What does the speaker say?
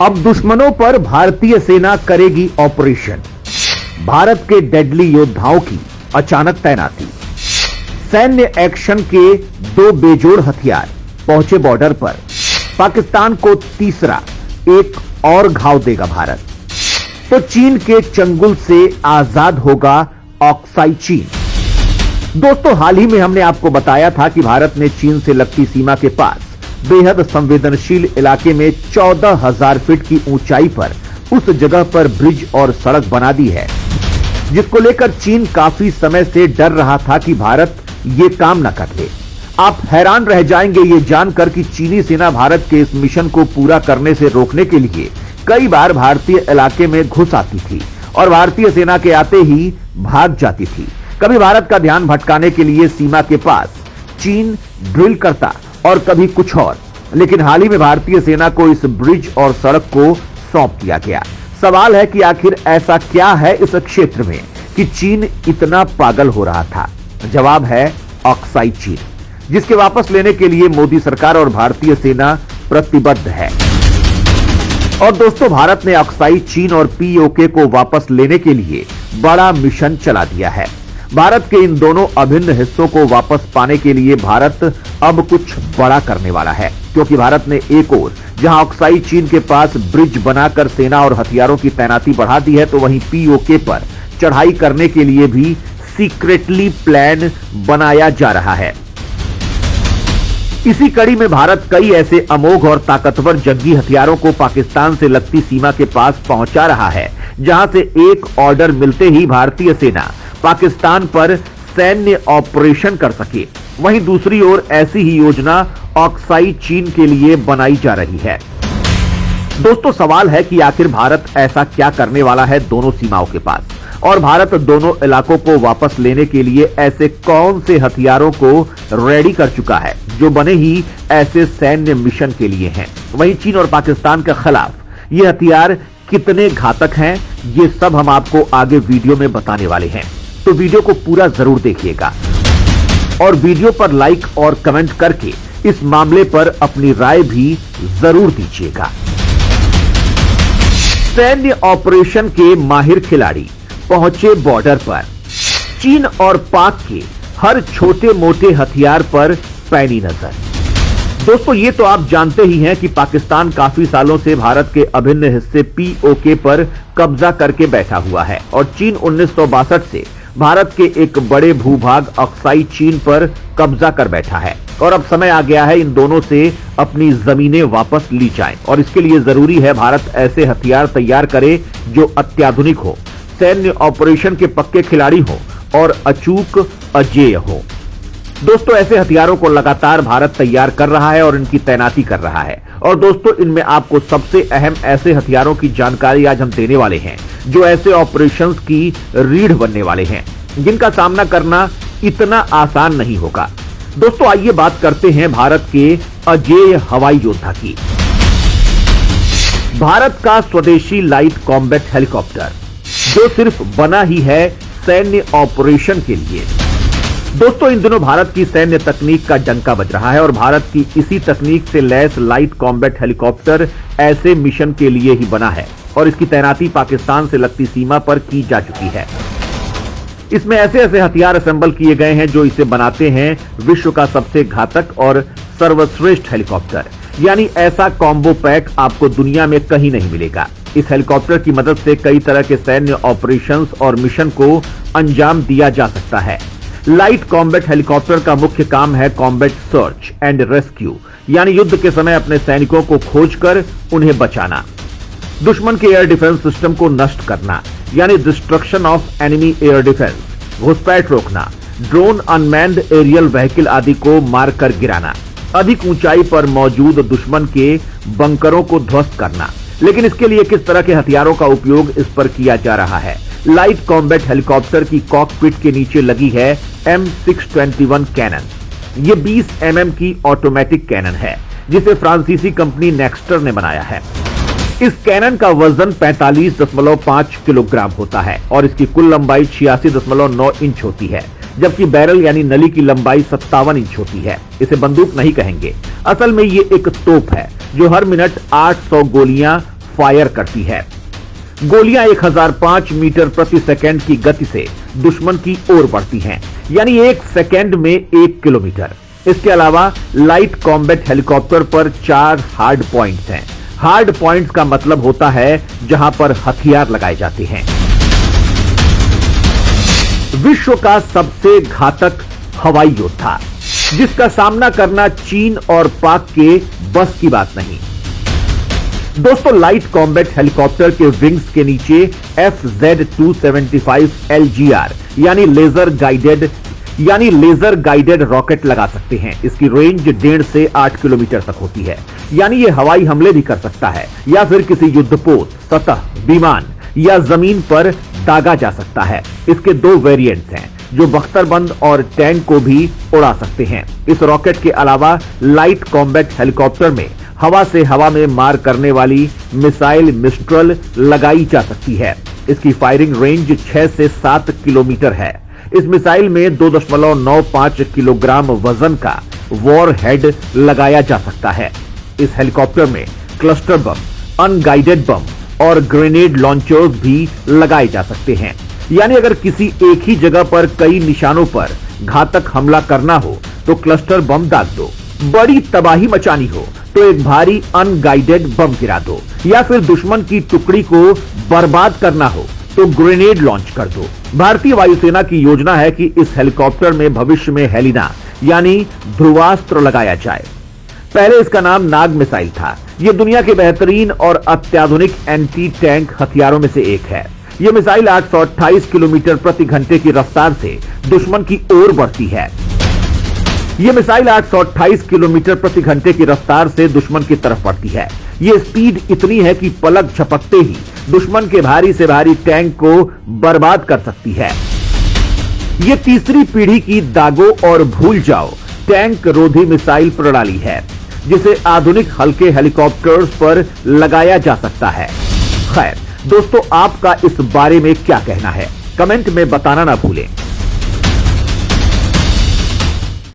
अब दुश्मनों पर भारतीय सेना करेगी ऑपरेशन। भारत के डेडली योद्धाओं की अचानक तैनाती। सैन्य एक्शन के 2 बेजोड़ हथियार पहुंचे बॉर्डर पर। पाकिस्तान को तीसरा एक और घाव देगा भारत। तो चीन के चंगुल से आजाद होगा ऑक्साई चीन। दोस्तों, हाल ही में हमने आपको बताया था कि भारत ने चीन से लगती सीमा के पास बेहद संवेदनशील इलाके में 14,000 फीट की ऊंचाई पर उस जगह पर ब्रिज और सड़क बना दी है, जिसको लेकर चीन काफी समय से डर रहा था कि भारत ये काम न कर ले। आप हैरान रह जाएंगे ये जानकर कि चीनी सेना भारत के इस मिशन को पूरा करने से रोकने के लिए कई बार भारतीय इलाके में घुस आती थी और भारतीय सेना के आते ही भाग जाती थी। कभी भारत का ध्यान भटकाने के लिए सीमा के पास चीन ड्रिल करता और कभी कुछ और, लेकिन हाल ही में भारतीय सेना को इस ब्रिज और सड़क को सौंप दिया गया। सवाल है कि आखिर ऐसा क्या है इस क्षेत्र में कि चीन इतना पागल हो रहा था? जवाब है ऑक्साई चीन, जिसके वापस लेने के लिए मोदी सरकार और भारतीय सेना प्रतिबद्ध है। और दोस्तों, भारत ने ऑक्साई चीन और पीओके को वापस लेने के लिए बड़ा मिशन चला दिया है। भारत के इन दोनों अभिन्न हिस्सों को वापस पाने के लिए भारत अब कुछ बड़ा करने वाला है, क्योंकि भारत ने एक ओर जहां ऑक्साई चीन के पास ब्रिज बनाकर सेना और हथियारों की तैनाती बढ़ा दी है, तो वहीं पीओके पर चढ़ाई करने के लिए भी सीक्रेटली प्लान बनाया जा रहा है। इसी कड़ी में भारत कई ऐसे अमोघ और ताकतवर जंगी हथियारों को पाकिस्तान से लगती सीमा के पास पहुंचा रहा है, जहां से एक ऑर्डर मिलते ही भारतीय सेना पाकिस्तान पर सैन्य ऑपरेशन कर सके। वहीं दूसरी ओर ऐसी ही योजना ऑक्साई चीन के लिए बनाई जा रही है। दोस्तों, सवाल है कि आखिर भारत ऐसा क्या करने वाला है दोनों सीमाओं के पास, और भारत दोनों इलाकों को वापस लेने के लिए ऐसे कौन से हथियारों को रेडी कर चुका है जो बने ही ऐसे सैन्य मिशन के लिए हैं। वहीं चीन और पाकिस्तान के खिलाफ ये हथियार कितने घातक हैं, ये सब हम आपको आगे वीडियो में बताने वाले हैं। तो वीडियो को पूरा जरूर देखिएगा और वीडियो पर लाइक और कमेंट करके इस मामले पर अपनी राय भी जरूर दीजिएगा। सैन्य ऑपरेशन के माहिर खिलाड़ी पहुंचे बॉर्डर पर। चीन और पाक के हर छोटे मोटे हथियार पर पैनी नजर। दोस्तों, ये तो आप जानते ही हैं कि पाकिस्तान काफी सालों से भारत के अभिन्न हिस्से पीओके पर कब्जा करके बैठा हुआ है और चीन 1962 से भारत के एक बड़े भूभाग ऑक्साई चीन पर कब्जा कर बैठा है। और अब समय आ गया है इन दोनों से अपनी जमीनें वापस ली जाएं, और इसके लिए जरूरी है भारत ऐसे हथियार तैयार करे जो अत्याधुनिक हो, सैन्य ऑपरेशन के पक्के खिलाड़ी हो और अचूक अजेय हो। दोस्तों, ऐसे हथियारों को लगातार भारत तैयार कर रहा है और इनकी तैनाती कर रहा है। और दोस्तों, इनमें आपको सबसे अहम ऐसे हथियारों की जानकारी आज हम देने वाले हैं जो ऐसे ऑपरेशंस की रीढ़ बनने वाले हैं, जिनका सामना करना इतना आसान नहीं होगा। दोस्तों, आइए बात करते हैं भारत के अजेय हवाई योद्धा की। भारत का स्वदेशी लाइट कॉम्बैट हेलीकॉप्टर, जो सिर्फ बना ही है सैन्य ऑपरेशन के लिए। दोस्तों, इन दिनों भारत की सैन्य तकनीक का डंका बज रहा है और भारत की इसी तकनीक से लैस लाइट कॉम्बैट हेलीकॉप्टर ऐसे मिशन के लिए ही बना है और इसकी तैनाती पाकिस्तान से लगती सीमा पर की जा चुकी है। इसमें ऐसे ऐसे हथियार असेंबल किए गए हैं जो इसे बनाते हैं विश्व का सबसे घातक और सर्वश्रेष्ठ हेलीकॉप्टर। यानी ऐसा कॉम्बो पैक आपको दुनिया में कहीं नहीं मिलेगा। इस हेलीकॉप्टर की मदद से कई तरह के सैन्य ऑपरेशंस और मिशन को अंजाम दिया जा सकता है। लाइट कॉम्बैट हेलीकॉप्टर का मुख्य काम है कॉम्बैट सर्च एंड रेस्क्यू, यानी युद्ध के समय अपने सैनिकों को खोजकर उन्हें बचाना, दुश्मन के एयर डिफेंस सिस्टम को नष्ट करना, यानी destruction of enemy air defence, घुसपैठ रोकना, ड्रोन, अनमैन्ड एरियल व्हीकल आदि को मारकर गिराना, अधिक ऊंचाई पर मौजूद दुश्मन के बंकरों को ध्वस्त करना। लेकिन इसके लिए किस तरह के हथियारों का उपयोग इस पर किया जा रहा है? लाइट कॉम्बैट हेलीकॉप्टर की कॉकपिट के नीचे लगी है M621 कैनन। ये 20 mm की ऑटोमेटिक कैनन है, जिसे फ्रांसीसी कंपनी नेक्स्टर ने बनाया है। इस कैनन का वजन 45.5 किलोग्राम होता है और इसकी कुल लंबाई 86.9 इंच होती है, जबकि बैरल यानी नली की लंबाई 57 इंच होती है। इसे बंदूक नहीं कहेंगे, असल में ये एक तोप है जो हर मिनट 800 गोलियां फायर करती है। गोलियां 1005 मीटर प्रति सेकंड की गति से दुश्मन की ओर बढ़ती हैं, यानी 1 सेकंड में 1 किलोमीटर। इसके अलावा लाइट कॉम्बैट हेलीकॉप्टर पर 4 हार्ड पॉइंट्स हैं। हार्ड पॉइंट्स का मतलब होता है जहां पर हथियार लगाए जाते हैं। विश्व का सबसे घातक हवाई योद्धा, जिसका सामना करना चीन और पाक के बस की बात नहीं। दोस्तों, लाइट कॉम्बैट हेलीकॉप्टर के विंग्स के नीचे FZ-275 LGR यानी लेजर गाइडेड रॉकेट लगा सकते हैं। इसकी रेंज 1.5 से 8 किलोमीटर तक होती है, यानी यह हवाई हमले भी कर सकता है या फिर किसी युद्धपोत, सतह, विमान या जमीन पर दागा जा सकता है। इसके 2 वेरिएंट्स हैं जो बख्तरबंद और टैंक को भी उड़ा सकते हैं। इस रॉकेट के अलावा लाइट कॉम्बैट हेलीकॉप्टर में हवा से हवा में मार करने वाली मिसाइल मिस्ट्रल लगाई जा सकती है। इसकी फायरिंग रेंज 6 से 7 किलोमीटर है। इस मिसाइल में 2.95 किलोग्राम वजन का वॉर हेड लगाया जा सकता है। इस हेलीकॉप्टर में क्लस्टर बम, अनगाइडेड बम और ग्रेनेड लॉन्चर्स भी लगाए जा सकते हैं। यानी अगर किसी एक ही जगह पर कई निशानों पर घातक हमला करना हो तो क्लस्टर बम दाग दो, बड़ी तबाही मचानी हो तो एक भारी अनगाइडेड बम गिरा दो, या फिर दुश्मन की टुकड़ी को बर्बाद करना हो तो ग्रेनेड लॉन्च कर दो। भारतीय वायुसेना की योजना है कि इस हेलीकॉप्टर में भविष्य में हेलिना यानी ध्रुवास्त्र लगाया जाए। पहले इसका नाम नाग मिसाइल था। यह दुनिया के बेहतरीन और अत्याधुनिक एंटी टैंक हथियारों में से एक है। यह मिसाइल 828 किलोमीटर प्रति घंटे की रफ्तार से दुश्मन की ओर बढ़ती है। यह मिसाइल 828 किलोमीटर प्रति घंटे की रफ्तार से दुश्मन की तरफ बढ़ती है। यह स्पीड इतनी है कि पलक झपकते ही दुश्मन के भारी से भारी टैंक को बर्बाद कर सकती है। यह तीसरी पीढ़ी की दागो और भूल जाओ टैंक रोधी मिसाइल प्रणाली है, जिसे आधुनिक हल्के हेलीकॉप्टर्स पर लगाया जा सकता है। खैर दोस्तों, आपका इस बारे में क्या कहना है, कमेंट में बताना ना भूलें।